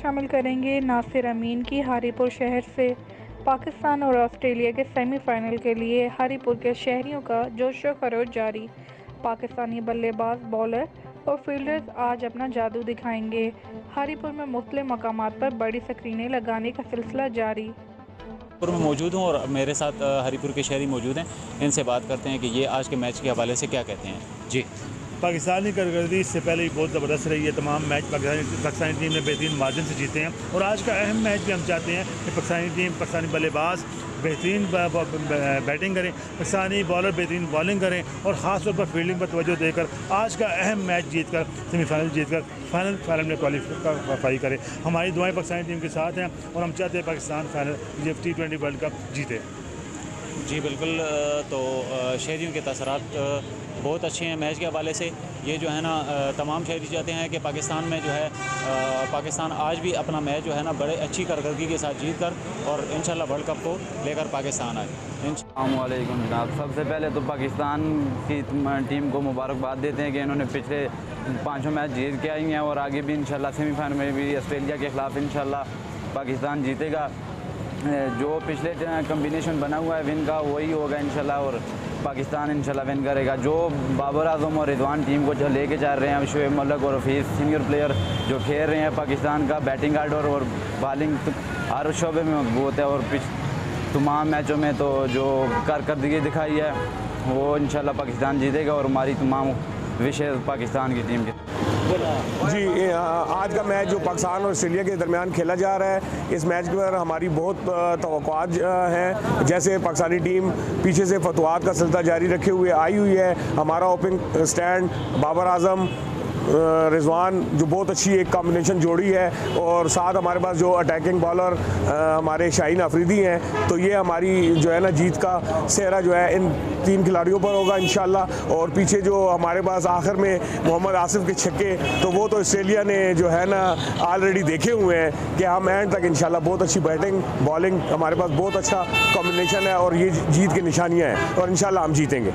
शामिल करेंगे नासिर अमीन की हारीपुर शहर से। पाकिस्तान और ऑस्ट्रेलिया के सेमीफाइनल के लिए हारीपुर के शहरियों का जोशो खरोश जारी। पाकिस्तानी बल्लेबाज, बॉलर और फील्डर्स आज अपना जादू दिखाएंगे। हारीपुर में मुख्तलिफ मकामात पर बड़ी स्क्रीनें लगाने का सिलसिला जारी। मैं मौजूद हूँ और मेरे साथ हरीपुर के शहरी मौजूद हैं। इनसे बात करते हैं कि ये आज के मैच के हवाले से क्या कहते हैं। जी, पाकिस्तानी कारकर्दगी इससे पहले ही बहुत ज़बरदस्त रही है। तमाम मैच पाकिस्तानी टीम ने बेहतरीन मार्जिन से जीते हैं और आज का अहम मैच भी हम चाहते हैं कि पाकिस्तानी बल्लेबाज बेहतरीन बैटिंग करें, पाकिस्तानी बॉलर बेहतरीन बॉलिंग करें और ख़ास तौर पर फील्डिंग पर तवज्जो देकर आज का अहम मैच जीतकर सेमीफाइनल जीतकर फाइनल में क्वालिफाई करें। हमारी दुआएं पाकिस्तानी टीम के साथ हैं और हम चाहते हैं Pakistan final T20 world cup जीते। जी बिल्कुल। तो शहरियों के तसरात बहुत अच्छे हैं मैच के हवाले से। ये जो है ना तमाम शहरी चाहते हैं कि पाकिस्तान में जो है पाकिस्तान आज भी अपना मैच जो है ना बड़े अच्छी कारकर्दगी के साथ जीत कर और इंशाल्लाह वर्ल्ड कप को लेकर पाकिस्तान आए। अस्सलामुअलैकुम जनाब। सबसे पहले तो पाकिस्तान की टीम को मुबारकबाद देते हैं कि इन्होंने पिछले 5 मैच जीत के आई हैं और आगे भी इंशाल्लाह सेमीफाइनल में भी ऑस्ट्रेलिया के ख़िलाफ़ इंशाल्लाह पाकिस्तान जीतेगा। जो पिछले कम्बिनेशन बना हुआ है विन का वही होगा इंशाल्लाह और पाकिस्तान इंशाल्लाह विन करेगा। जो बाबर आजम और रिजवान टीम को जो लेके जा रहे हैं, शुएब मलिक और हफीज़ सीनियर प्लेयर जो खेल रहे हैं, पाकिस्तान का बैटिंग आर्डर और बॉलिंग हर शोबे में मजबूत है और तमाम मैचों में तो जो कारकर्दगी दिखाई है वो इंशाल्लाह पाकिस्तान जीतेगा और हमारी तमाम विशेष पाकिस्तान की टीम के। जी, आज का मैच जो पाकिस्तान और ऑस्ट्रेलिया के दरमियान खेला जा रहा है, इस मैच पर हमारी बहुत तवक्कुआत हैं। जैसे पाकिस्तानी टीम पीछे से फतवात का सिलसिला जारी रखे हुए आई हुई है। हमारा ओपनिंग स्टैंड बाबर आजम, रिजवान जो बहुत अच्छी एक कॉम्बिनेशन जोड़ी है और साथ हमारे पास जो अटैकिंग बॉलर हमारे शाहीन अफरीदी हैं। तो ये हमारी जो है ना जीत का सेहरा जो है इन 3 खिलाड़ियों पर होगा इंशाल्लाह। और पीछे जो हमारे पास आखिर में मोहम्मद आसिफ के छक्के, तो वो तो ऑस्ट्रेलिया ने जो है ना ऑलरेडी देखे हुए हैं कि हम एंड तक इंशाल्लाह बहुत अच्छी बैटिंग बॉलिंग हमारे पास बहुत अच्छा कॉम्बिनेशन है और ये जीत की निशानियाँ हैं और इंशाल्लाह हम जीतेंगे।